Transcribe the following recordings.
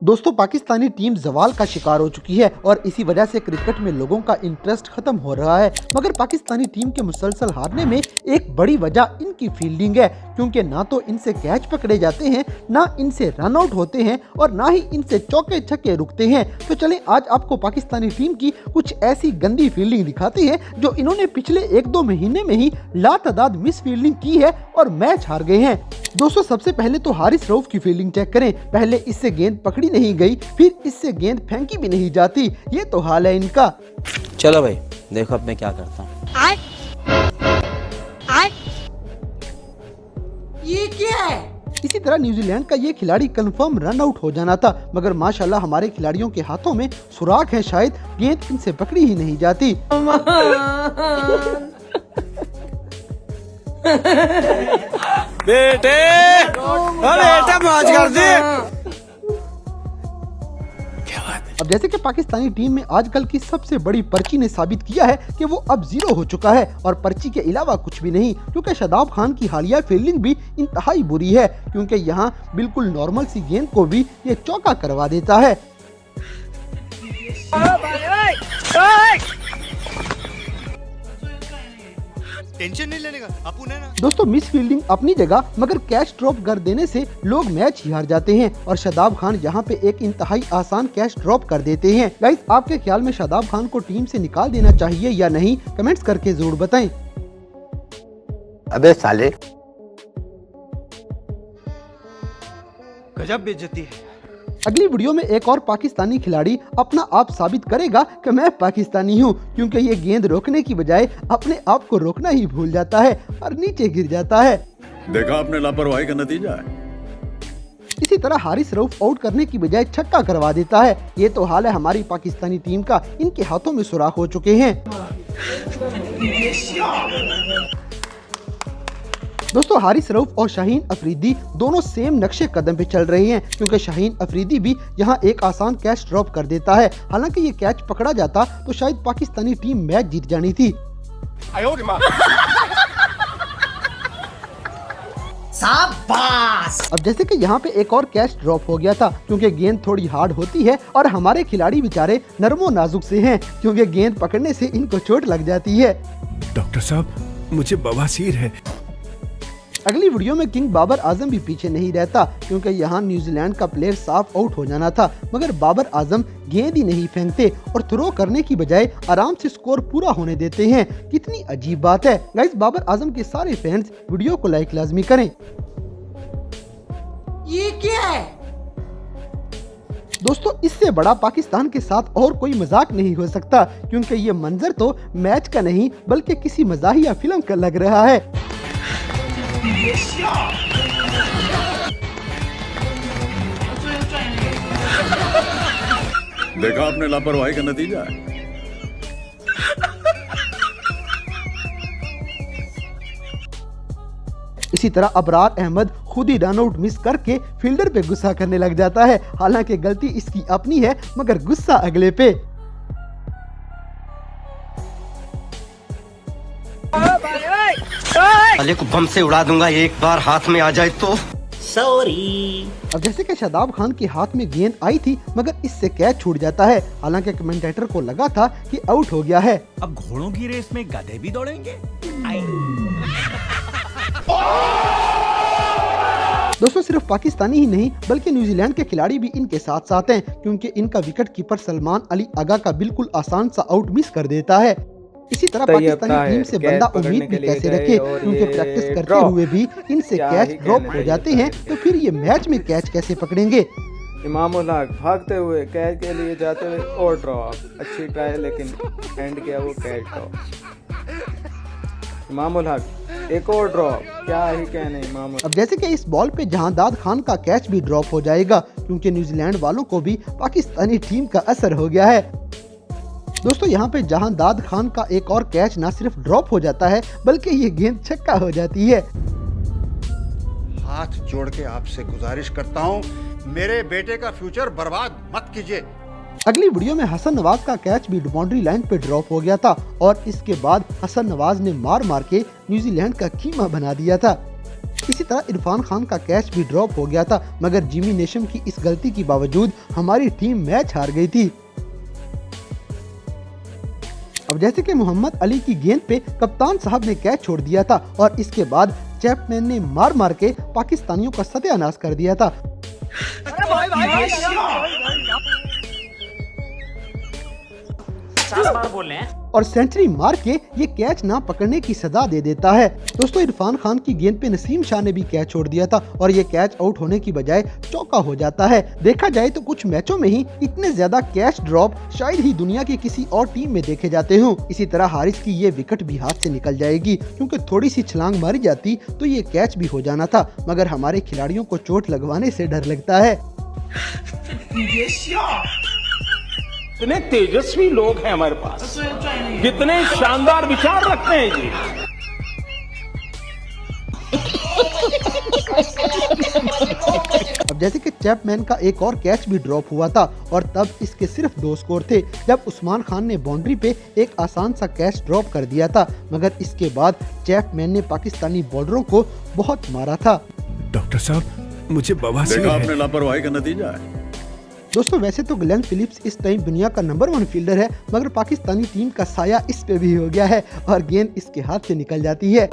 दोस्तों पाकिस्तानी टीम जवाल का शिकार हो चुकी है और इसी वजह से क्रिकेट में लोगों का इंटरेस्ट खत्म हो रहा है। मगर पाकिस्तानी टीम के मुसलसल हारने में एक बड़ी वजह इनकी फील्डिंग है, क्योंकि ना तो इनसे कैच पकड़े जाते हैं, ना इनसे रन आउट होते हैं और ना ही इनसे चौके छक्के रुकते हैं। तो चलें आज आपको पाकिस्तानी टीम की कुछ ऐसी गंदी फील्डिंग दिखाते हैं जो इन्होंने पिछले 1-2 महीने में ही लातादाद मिस फील्डिंग की है और मैच हार गए हैं। दोस्तों सबसे पहले तो हारिस रऊफ की फील्डिंग चेक करें। पहले इससे गेंद पकड़ी नहीं गई, फिर इससे गेंद फेंकी भी नहीं जाती। ये तो हाल है इनका। चलो भाई देखो अब मैं क्या करता हूँ। ये क्या है? इसी तरह न्यूजीलैंड का ये खिलाड़ी कंफर्म रन आउट हो जाना था, मगर माशाल्लाह हमारे खिलाड़ियों के हाथों में सुराख है, शायद गेंद इनसे पकड़ी ही नहीं जाती। बेटे मौज कर दे। अब जैसे कि पाकिस्तानी टीम में आजकल की सबसे बड़ी पर्ची ने साबित किया है कि वो अब जीरो हो चुका है और पर्ची के अलावा कुछ भी नहीं, क्योंकि शादाब खान की हालिया फील्डिंग भी इंतहाई बुरी है, क्योंकि यहाँ बिल्कुल नॉर्मल सी गेंद को भी ये चौका करवा देता है। टेंशन नहीं लेने का अपुन है ना। दोस्तों मिस फील्डिंग अपनी जगह, मगर कैच ड्रॉप कर देने से लोग मैच ही हार जाते हैं और शादाब खान यहाँ पे एक इंतहाई आसान कैच ड्रॉप कर देते हैं। गाइस आपके ख्याल में शादाब खान को टीम से निकाल देना चाहिए या नहीं, कमेंट्स करके जरूर बताएं। अबे साले गजब बेइज्जती है। अगली वीडियो में एक और पाकिस्तानी खिलाड़ी अपना आप साबित करेगा कि मैं पाकिस्तानी हूं, क्योंकि ये गेंद रोकने की बजाय अपने आप को रोकना ही भूल जाता है और नीचे गिर जाता है। देखा आपने लापरवाही का नतीजा है। इसी तरह हारिस रऊफ आउट करने की बजाय छक्का करवा देता है। ये तो हाल है हमारी पाकिस्तानी टीम का, इनके हाथों में सुराख हो चुके हैं। दोस्तों हारिस रऊफ और शाहीन अफरीदी दोनों सेम नक्शे कदम पे चल रहे हैं, क्योंकि शाहीन अफरीदी भी यहाँ एक आसान कैच ड्रॉप कर देता है। हालांकि ये कैच पकड़ा जाता तो शायद पाकिस्तानी टीम मैच जीत जानी थी। शाबाश। अब जैसे कि यहाँ पे एक और कैच ड्रॉप हो गया था, क्योंकि गेंद थोड़ी हार्ड होती है और हमारे खिलाड़ी बेचारे नरमो नाजुक से हैं, क्योंकि गेंद पकड़ने से इनको चोट लग जाती है। डॉक्टर साहब मुझे बवासीर है। अगली वीडियो में किंग बाबर आजम भी पीछे नहीं रहता, क्योंकि यहाँ न्यूजीलैंड का प्लेयर साफ आउट हो जाना था, मगर बाबर आजम गेंद ही नहीं फेंकते और थ्रो करने की बजाय आराम से स्कोर पूरा होने देते हैं। कितनी अजीब बात है। गाइस बाबर आजम के सारे फैंस वीडियो को लाइक लाजमी करें। ये क्या है? दोस्तों इससे बड़ा पाकिस्तान के साथ और कोई मजाक नहीं हो सकता, क्योंकि ये मंजर तो मैच का नहीं बल्कि किसी मजाहिया फिल्म का लग रहा है। देखा आपने लापरवाही का नतीजा है। इसी तरह अबरार अहमद खुद ही रन आउट मिस करके फील्डर पे गुस्सा करने लग जाता है। हालांकि गलती इसकी अपनी है, मगर गुस्सा अगले पे। साले को बम से उड़ा दूंगा एक बार हाथ में आ जाए तो। सॉरी। अब जैसे कि शादाब खान के हाथ में गेंद आई थी, मगर इससे कैच छूट जाता है। हालांकि कमेंटेटर को लगा था कि आउट हो गया है। अब घोड़ों की रेस में गधे भी दौड़ेंगे। दोस्तों सिर्फ पाकिस्तानी ही नहीं बल्कि न्यूजीलैंड के खिलाड़ी भी इनके साथ साथ हैं, क्योंकि इनका विकेट कीपर सलमान अली आगा का बिल्कुल आसान सा आउट मिस कर देता है। इसी तरह पाकिस्तानी टीम से बंदा उम्मीद भी कैसे रखे, क्योंकि प्रैक्टिस करते हुए भी इनसे कैच ड्रॉप हो जाते हैं, तो फिर ये मैच में कैच कैसे पकड़ेंगे। इमामुल हक भागते हुए कैच के लिए जाते हुए और ड्रॉप। अच्छी ट्राई लेकिन एंड किया वो कैच ड्रॉप। इमामुल हक एक और ड्रॉप, क्या ही कहने इमामुल। अब जैसे कि इस बॉल पे जहांदाद खान का कैच भी ड्रॉप हो जाएगा, क्योंकि न्यूजीलैंड वालों को भी पाकिस्तानी टीम का असर हो गया है। दोस्तों यहाँ पे जहांदाद खान का एक और कैच ना सिर्फ ड्रॉप हो जाता है, बल्कि ये गेंद छक्का हो जाती है। हाथ जोड़ के आपसे गुजारिश करता हूँ, मेरे बेटे का फ्यूचर बर्बाद मत कीजिए। अगली वीडियो में हसन नवाज का कैच भी बाउंड्री लाइन पे ड्रॉप हो गया था और इसके बाद हसन नवाज ने मार मार के न्यूजीलैंड का कीमा बना दिया था। इसी तरह इरफान खान का कैच भी ड्रॉप हो गया था, मगर जिमी नेशम की इस गलती के बावजूद हमारी टीम मैच हार गई थी। अब जैसे कि मोहम्मद अली की गेंद पे कप्तान साहब ने कैच छोड़ दिया था और इसके बाद चैपमैन ने मार मार के पाकिस्तानियों का सत्यानाश कर दिया था। और सेंचुरी मार के ये कैच ना पकड़ने की सजा दे देता है। दोस्तों इरफान खान की गेंद पे नसीम शाह ने भी कैच छोड़ दिया था और ये कैच आउट होने की बजाय चौका हो जाता है। देखा जाए तो कुछ मैचों में ही इतने ज्यादा कैच ड्रॉप शायद ही दुनिया की किसी और टीम में देखे जाते हों। इसी तरह हारिस की ये विकेट भी हाथ से निकल जाएगी, क्योंकि थोड़ी सी छलांग मारी जाती तो ये कैच भी हो जाना था, मगर हमारे खिलाड़ियों को चोट लगवाने से डर लगता है। कितने तेजस्वी लोग हैं हमारे पास, कितने शानदार विचार रखते हैं जी। अब जैसे कि चैपमैन का एक और कैच भी ड्रॉप हुआ था और तब इसके सिर्फ 2 स्कोर थे, जब उस्मान खान ने बाउंड्री पे एक आसान सा कैच ड्रॉप कर दिया था, मगर इसके बाद चैपमैन ने पाकिस्तानी बॉलरों को बहुत मारा था। डॉक्टर साहब मुझे बवासीर देखा है। आपने लापरवाही का नतीजा है। दोस्तों वैसे तो ग्लेन फिलिप्स इस टाइम दुनिया का नंबर 1 फील्डर है, मगर पाकिस्तानी टीम का साया इस पे भी हो गया है और गेंद इसके हाथ से निकल जाती है।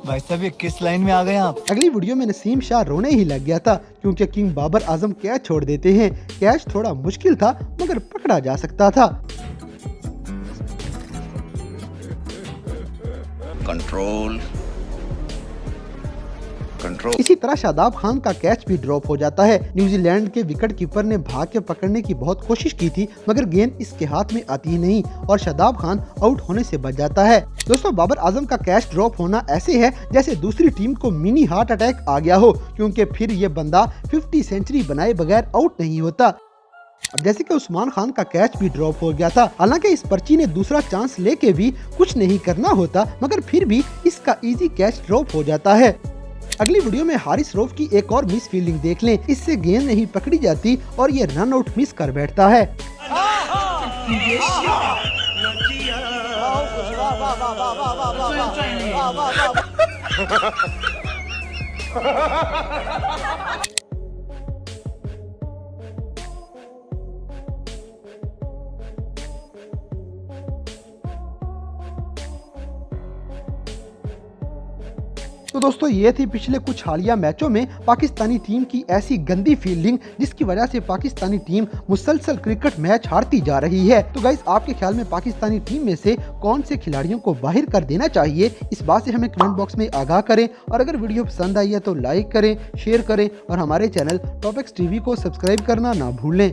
भाई साहब ये किस लाइन में आ गए आप? अगली वीडियो में नसीम शाह रोने ही लग गया था, क्योंकि किंग बाबर आजम कैच छोड़ देते हैं। कैच थोड़ा मुश्किल था, मगर पकड़ा जा सकता था। Control control. इसी तरह शादाब खान का कैच भी ड्रॉप हो जाता है। न्यूजीलैंड के विकेट कीपर ने भाग के पकड़ने की बहुत कोशिश की थी, मगर गेंद इसके हाथ में आती ही नहीं और शादाब खान आउट होने से बच जाता है। दोस्तों बाबर आजम का कैच ड्रॉप होना ऐसे है जैसे दूसरी टीम को मिनी हार्ट अटैक आ गया हो, क्योंकि फिर ये बंदा 50 सेंचुरी बनाए बगैर आउट नहीं होता। अब जैसे कि उस्मान खान का कैच भी ड्रॉप हो गया था, हालांकि इस पर्ची ने दूसरा चांस लेके भी कुछ नहीं करना होता, मगर फिर भी इसका इजी कैच ड्रॉप हो जाता है। अगली वीडियो में हारिस रऊफ की एक और मिस फील्डिंग देख लें। इससे गेंद नहीं पकड़ी जाती और ये रन आउट मिस कर बैठता है। तो दोस्तों ये थी पिछले कुछ हालिया मैचों में पाकिस्तानी टीम की ऐसी गंदी फील्डिंग, जिसकी वजह से पाकिस्तानी टीम मुसलसल क्रिकेट मैच हारती जा रही है। तो गाइस आपके ख्याल में पाकिस्तानी टीम में से कौन से खिलाड़ियों को बाहर कर देना चाहिए, इस बात से हमें कमेंट बॉक्स में आगाह करें। और अगर वीडियो पसंद आई है तो लाइक करें, शेयर करें और हमारे चैनल टॉप एक्स टीवी को सब्सक्राइब करना ना भूलें।